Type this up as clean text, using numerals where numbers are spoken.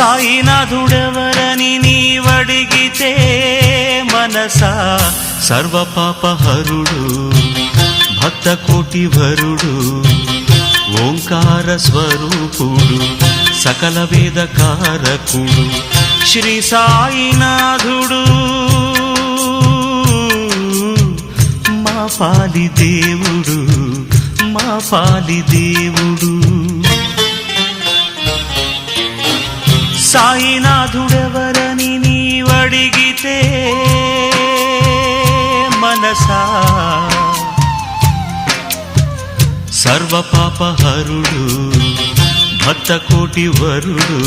సాయినాథుడెవరని నీవడిగితే మనసా సర్వపాపహరుడు భక్తకోటి వరుడు ఓంకార స్వరూపుడు సకల వేదకారకుడు శ్రీ సాయినాథుడు మా పాలి దేవుడు మా పాలి దేవుడు సాయినాథుడెవరని నీవడిగితే మనసా సర్వపాపహరుడు భక్తకోటి వరుడు